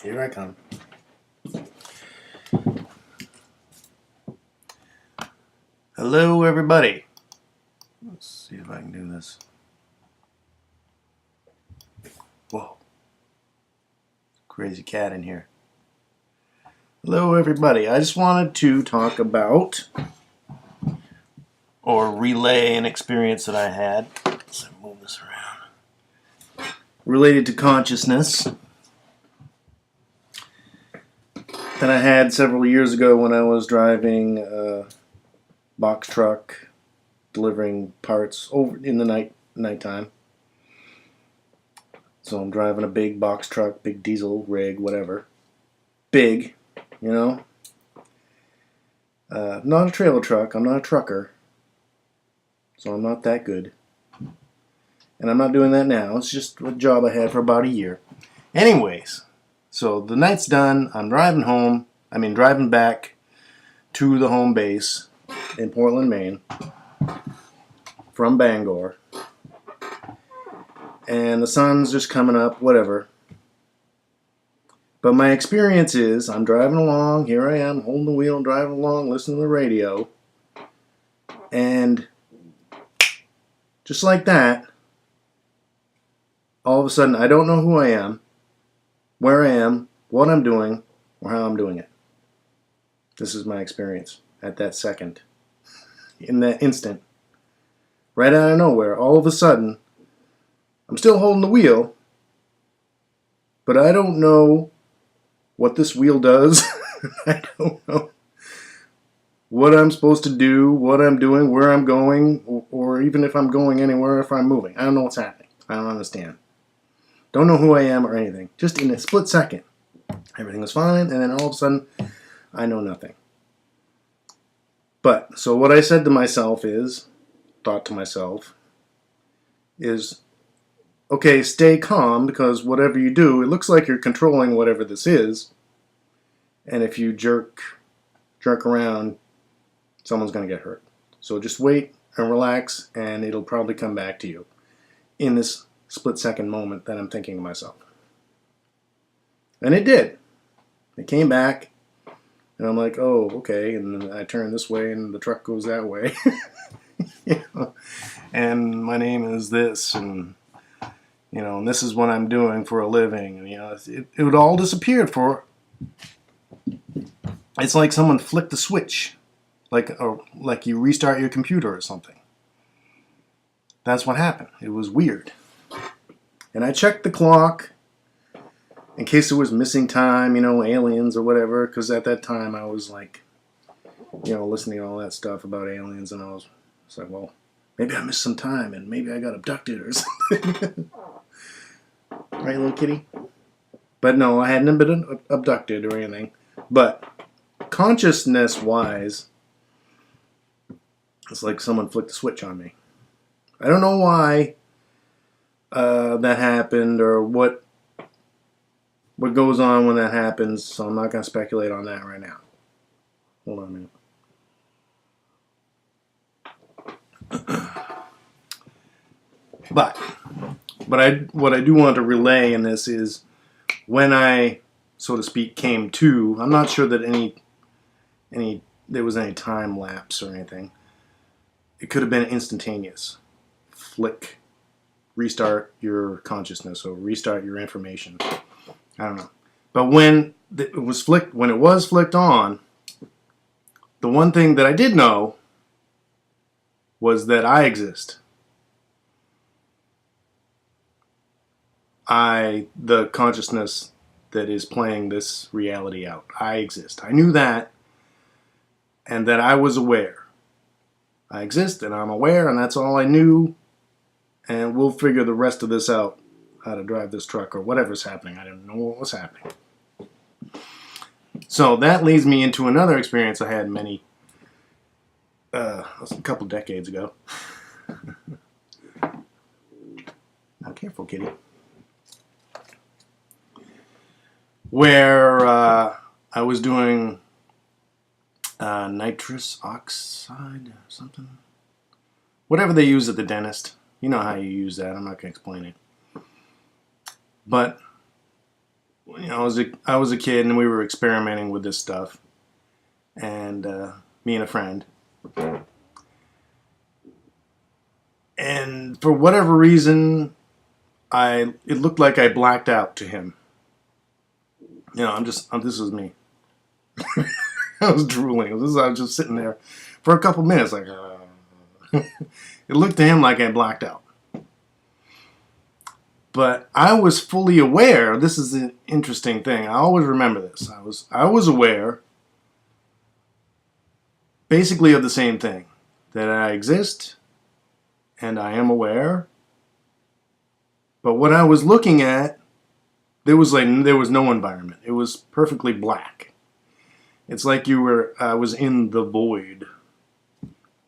Here I come. Hello, everybody. Let's see if I can do this. Whoa. Crazy cat in here. Hello, everybody. I just wanted to talk about or relay an experience that I had. Let's move this around. Related to consciousness that I had several years ago when I was driving a box truck delivering parts over in the nighttime. So I'm driving a big box truck, big diesel rig, whatever. Big, you know. Not a trailer truck. I'm not a trucker. So I'm not that good. And I'm not doing that now. It's just a job I had for about a year. Anyways, so the night's done. I'm driving home. Driving back to the home base in Portland, Maine from Bangor. And the sun's just coming up, whatever. But my experience is I'm driving along. Here I am, holding the wheel, driving along, listening to the radio. And just like that, all of a sudden, I don't know who I am, where I am, what I'm doing, or how I'm doing it. This is my experience at that second. In that instant. Right out of nowhere, all of a sudden, I'm still holding the wheel, but I don't know what this wheel does. I don't know what I'm supposed to do, what I'm doing, where I'm going, or even if I'm going anywhere, if I'm moving. I don't know what's happening. I don't understand. Don't know who I am or anything. Just in a split second. Everything was fine, and then all of a sudden, I know nothing. But, so what I said to myself is, thought to myself, is, okay, stay calm, because whatever you do, it looks like you're controlling whatever this is, and if you jerk around, someone's going to get hurt. So just wait and relax, and it'll probably come back to you in this split-second moment that I'm thinking to myself. And it did. It came back, and I'm like, oh, okay, and then I turn this way, and the truck goes that way. You know? And my name is this, and and this is what I'm doing for a living. It would all disappear for. It's like someone flicked the switch, like you restart your computer or something. That's what happened. It was weird. And I checked the clock in case there was missing time, aliens or whatever, because at that time I was like, listening to all that stuff about aliens, and I was like, well, maybe I missed some time, and maybe I got abducted or something. Right, little kitty? But no, I hadn't been abducted or anything. But consciousness-wise, it's like someone flicked a switch on me. I don't know why that happened or what goes on when that happens, so I'm not going to speculate on that right now. Hold on a minute. But what I do want to relay in this is when I, so to speak, came to, I'm not sure that there was any time lapse or anything. It could have been instantaneous. Flick, restart your consciousness or restart your information. I don't know. But when it was flicked on, the one thing that I did know was that I exist. The consciousness that is playing this reality out. I exist. I knew that, and that I was aware. I exist, and I'm aware, and that's all I knew, and we'll figure the rest of this out, how to drive this truck, or whatever's happening. I didn't know what was happening. So that leads me into another experience I had a couple decades ago. Now, careful, kitty. Where I was doing nitrous oxide or something. Whatever they use at the dentist. You know how you use that. I'm not going to explain it. But I was a kid and we were experimenting with this stuff, and me and a friend, and for whatever reason, it looked like I blacked out to him. This is me. I was drooling. I was just sitting there for a couple minutes, like. It looked to him like I blacked out. But I was fully aware. This is an interesting thing. I always remember this. I was aware, basically, of the same thing, that I exist, and I am aware. But what I was looking at, there was no environment. It was perfectly black. It's like I was in the void.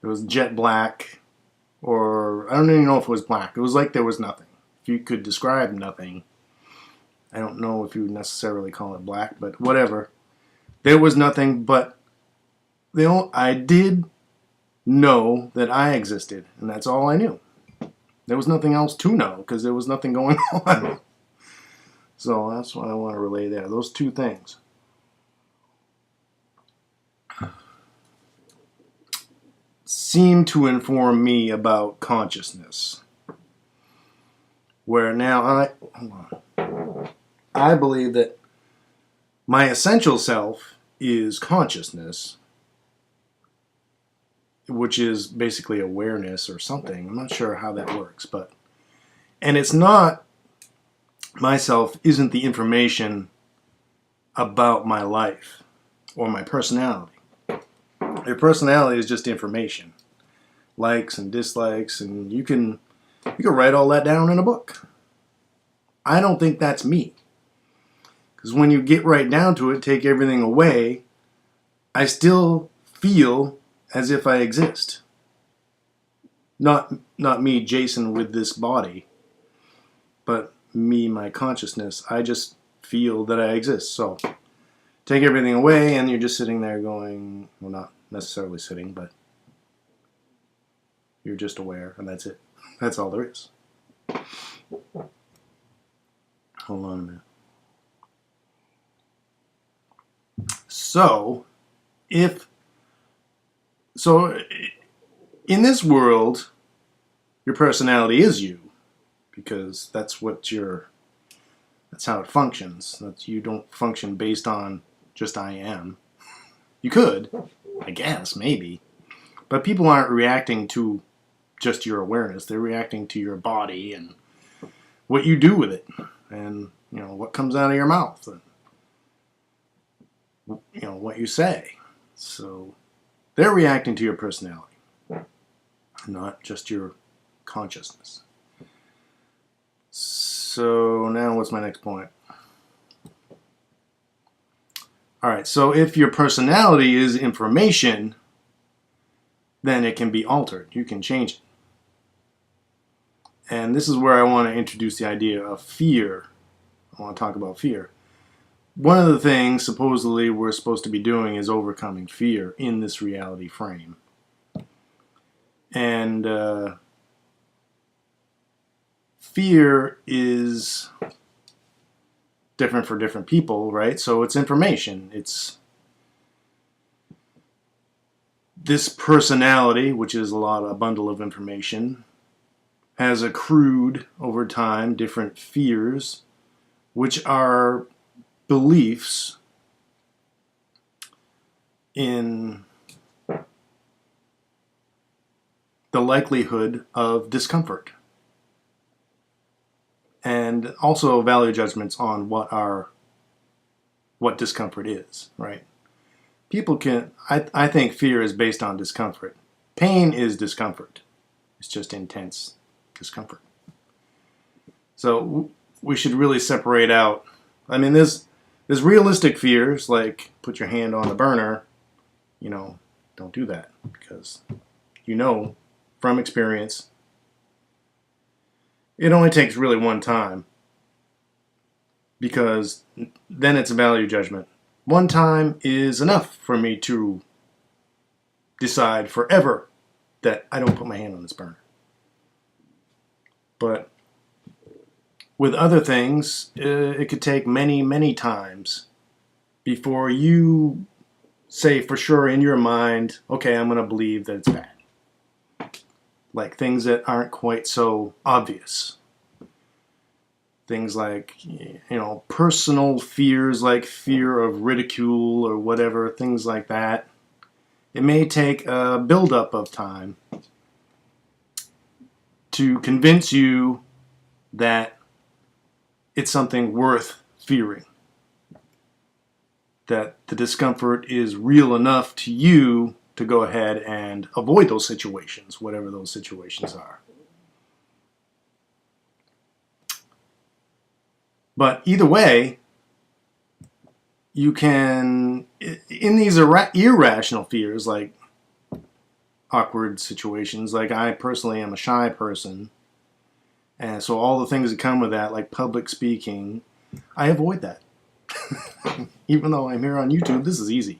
It was jet black, or I don't even know if it was black. It was like there was nothing. If you could describe nothing, I don't know if you would necessarily call it black, but whatever. There was nothing, but I did know that I existed, and that's all I knew. There was nothing else to know, because there was nothing going on. So that's what I want to relay there. Those two things. Seem to inform me about consciousness. Where now I believe that my essential self is consciousness, which is basically awareness or something. I'm not sure how that works, and it's not, myself isn't the information about my life or my personality. Your personality is just information, likes and dislikes, and you can write all that down in a book. I don't think that's me, because when you get right down to it, take everything away, I still feel as if I exist. Not me, Jason, with this body, but me, my consciousness. I just feel that I exist. So take everything away, and you're just sitting there going, well, not necessarily sitting, but you're just aware, and that's it. That's all there is. Hold on a minute. So, in this world, your personality is you, because that's how it functions. You don't function based on just I am. You could, I guess, maybe. But people aren't reacting to just your awareness. They're reacting to your body and what you do with it. And, what comes out of your mouth. And, what you say. So, they're reacting to your personality. Not just your consciousness. So, now what's my next point? Alright, so if your personality is information, then it can be altered. You can change it. And this is where I want to introduce the idea of fear. I want to talk about fear. One of the things supposedly we're supposed to be doing is overcoming fear in this reality frame. And fear is different for different people, right? So it's information. It's this personality, which is a bundle of information, has accrued over time different fears, which are beliefs in the likelihood of discomfort, and also value judgments on what discomfort is, right? People can, I think fear is based on discomfort. Pain is discomfort. It's just intense discomfort. So we should really separate out. I mean, there's realistic fears, like put your hand on the burner. Don't do that, because from experience, it only takes really one time, because then it's a value judgment. One time is enough for me to decide forever that I don't put my hand on this burner. But With other things, it could take many, many times before you say for sure in your mind, okay, I'm going to believe that it's bad. Like things that aren't quite so obvious. Things like, personal fears like fear of ridicule or whatever, things like that. It may take a buildup of time to convince you that it's something worth fearing. That the discomfort is real enough to you to go ahead and avoid those situations, whatever those situations are. But either way, you can, in these irrational fears, like awkward situations, like I personally am a shy person, and so all the things that come with that, like public speaking, I avoid that. Even though I'm here on YouTube, this is easy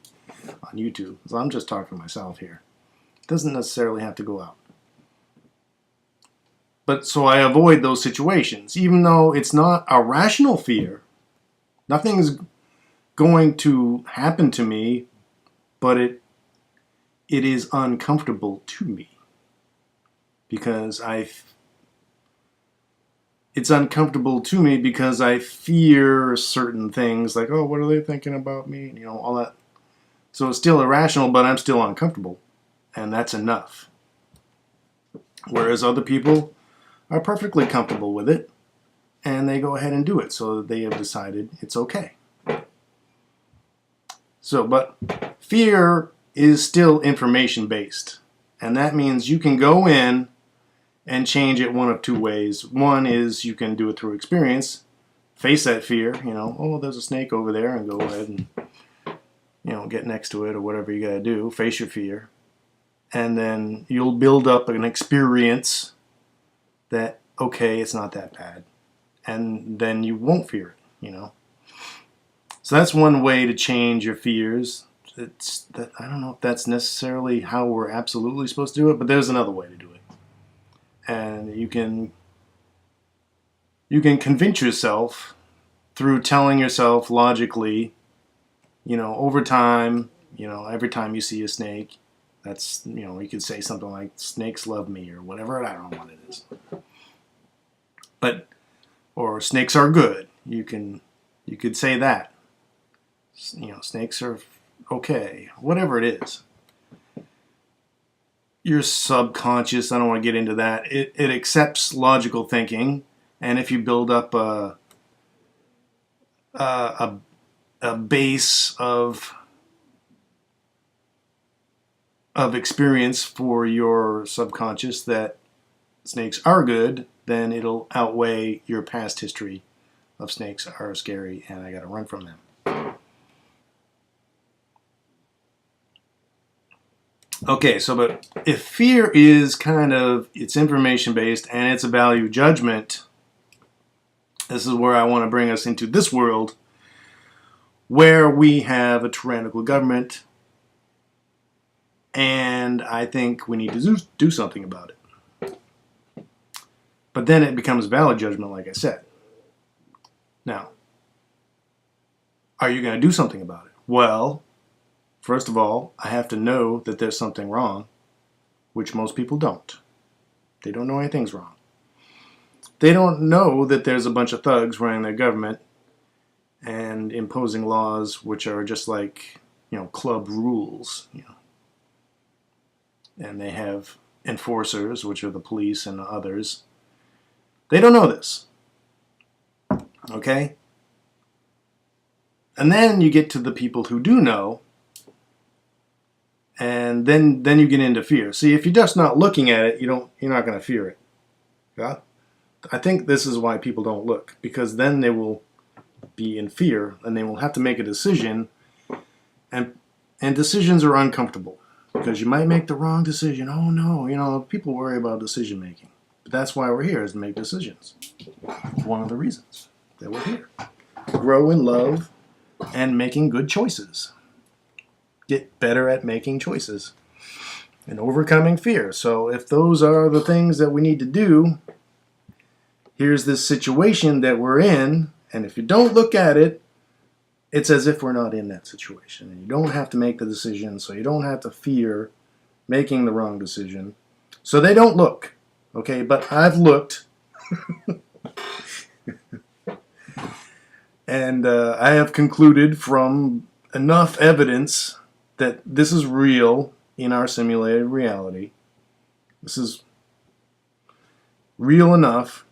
on YouTube, so I'm just talking to myself here. It doesn't necessarily have to go out. But so I avoid those situations, even though it's not a rational fear. Nothing's going to happen to me, but it is uncomfortable to me because it's uncomfortable to me because I fear certain things, like, oh, what are they thinking about me? All that. So it's still irrational, but I'm still uncomfortable, and that's enough. Whereas other people are perfectly comfortable with it, and they go ahead and do it, so they have decided it's okay. So, but fear is still information-based, and that means you can go in and change it one of two ways. One is you can do it through experience, face that fear, oh, there's a snake over there, and go ahead and, get next to it or whatever you got to do, face your fear. And then you'll build up an experience that, okay, it's not that bad. And then you won't fear it, So that's one way to change your fears. I don't know if that's necessarily how we're absolutely supposed to do it, but there's another way to do it. And you can convince yourself through telling yourself logically, over time, every time you see a snake, that's, you could say something like, snakes love me, or whatever, I don't know what it is. But, or snakes are good. You could say that. Snakes are okay, whatever it is. Your subconscious, I don't want to get into that. It accepts logical thinking, and if you build up a base of experience for your subconscious that snakes are good, then it'll outweigh your past history of snakes are scary and I gotta run from them. Okay, so but if fear is it's information based and it's a value judgment, this is where I want to bring us into this world where we have a tyrannical government, and I think we need to do something about it. But then it becomes value judgment, like I said. Now, are you going to do something about it? Well, first of all, I have to know that there's something wrong, which most people don't. They don't know anything's wrong. They don't know that there's a bunch of thugs running their government and imposing laws which are just like, club rules, And they have enforcers, which are the police and others. They don't know this. Okay? And then you get to the people who do know, and then you get into fear. See, if you're just not looking at it, you're not going to fear it. Yeah? I think this is why people don't look, because then they will be in fear, and they will have to make a decision, and decisions are uncomfortable, because you might make the wrong decision. Oh no, people worry about decision making. But that's why we're here, is to make decisions. It's one of the reasons that we're here. Grow in love and making good choices. Get better at making choices and overcoming fear. So if those are the things that we need to do, here's this situation that we're in, and if you don't look at it, it's as if we're not in that situation. And you don't have to make the decision, so you don't have to fear making the wrong decision. So they don't look, okay? But I've looked, and I have concluded from enough evidence that this is real in our simulated reality. This is real enough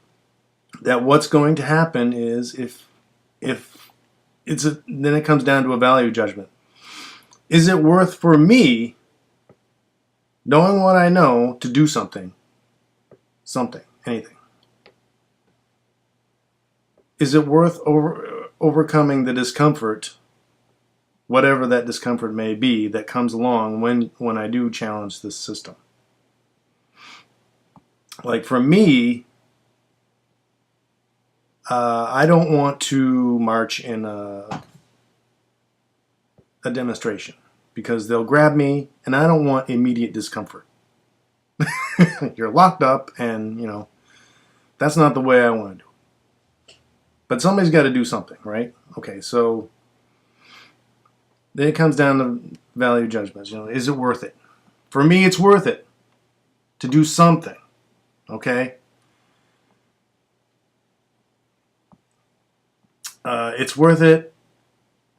that what's going to happen is if then it comes down to a value judgment. Is it worth for me, knowing what I know, to do something, anything? Is it worth overcoming the discomfort, whatever that discomfort may be, that comes along when I do challenge this system? Like for me, I don't want to march in a demonstration because they'll grab me, and I don't want immediate discomfort. You're locked up, and that's not the way I want to do it. But somebody's got to do something, right? Okay, so then it comes down to value judgments. Is it worth it? For me, it's worth it to do something. Okay. It's worth it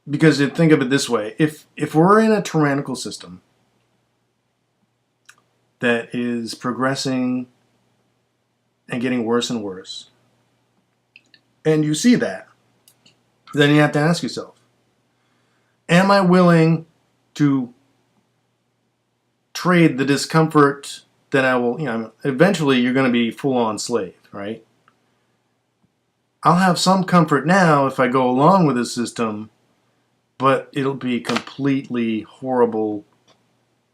because think of it this way: if we're in a tyrannical system that is progressing and getting worse and worse, and you see that, then you have to ask yourself, am I willing to trade the discomfort that I will, eventually you're going to be full-on slave, right? I'll have some comfort now if I go along with the system, but it'll be completely horrible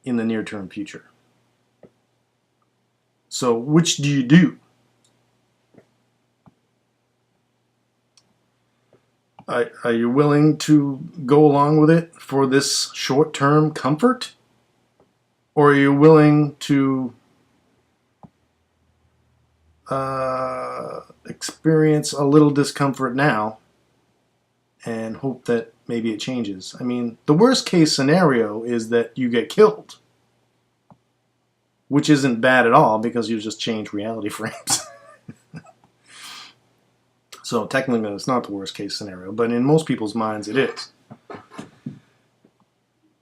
in the near-term future. So which do you do? Are you willing to go along with it for this short-term comfort? Or are you willing to experience a little discomfort now and hope that maybe it changes? I mean, the worst case scenario is that you get killed, which isn't bad at all because you just change reality frames. So technically it's not the worst case scenario, but in most people's minds it is.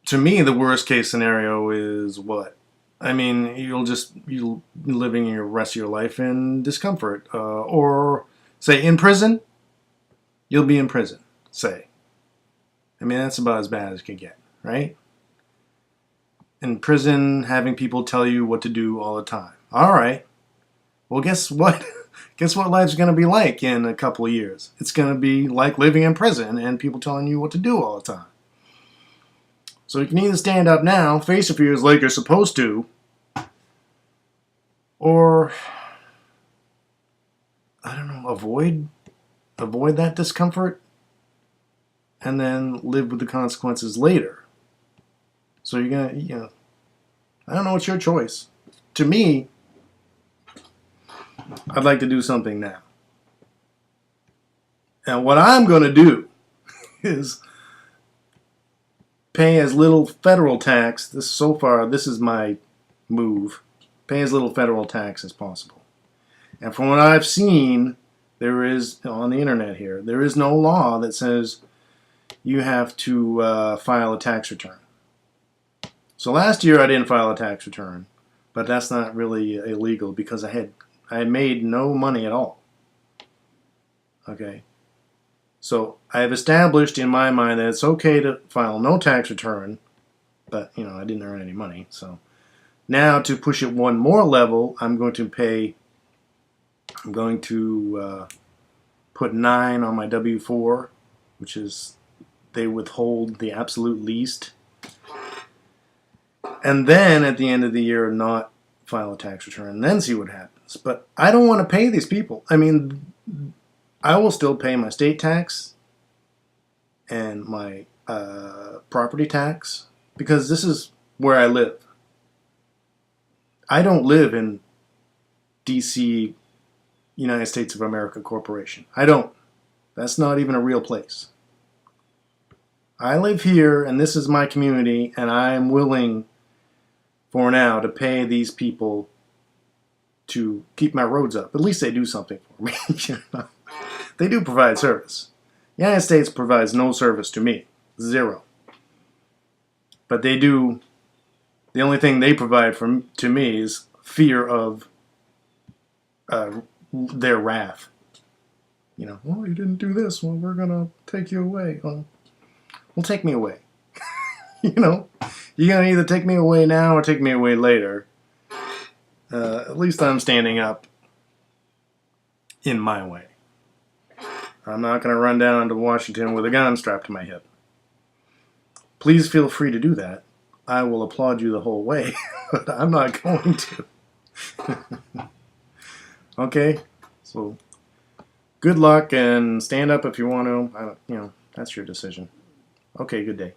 To me, the worst case scenario is what? I mean, you'll living your rest of your life in discomfort, or say in prison. You'll be in prison. Say, I mean, that's about as bad as it can get, right? In prison, having people tell you what to do all the time. All right. Well, guess what? Guess what life's going to be like in a couple of years? It's going to be like living in prison and people telling you what to do all the time. So you can either stand up now, face your fears like you're supposed to, or, I don't know, avoid that discomfort and then live with the consequences later. So you're going to, I don't know, it's your choice. To me, I'd like to do something now. And what I'm going to do is pay as little federal tax. This is my move. Pay as little federal tax as possible. And from what I've seen, there is, on the internet here, there is no law that says you have to file a tax return. So last year I didn't file a tax return, but that's not really illegal because I had made no money at all. Okay. So I have established in my mind that it's okay to file no tax return, but I didn't earn any money. So now to push it one more level, I'm going to put 9 on my W-4, which is they withhold the absolute least. And then at the end of the year not file a tax return and then see what happens. But I don't want to pay these people. I mean, I will still pay my state tax and my property tax because this is where I live. I don't live in D.C., United States of America Corporation. I don't. That's not even a real place. I live here, and this is my community, and I am willing, for now, to pay these people to keep my roads up. At least they do something for me. They do provide service. The United States provides no service to me. Zero. But they do. The only thing they provide to me is fear of their wrath. Oh, you didn't do this. Well, we're going to take you away. Well, take me away. You're going to either take me away now or take me away later. At least I'm standing up in my way. I'm not going to run down to Washington with a gun strapped to my hip. Please feel free to do that. I will applaud you the whole way, but I'm not going to. Okay? So, good luck and stand up if you want to. That's your decision. Okay, good day.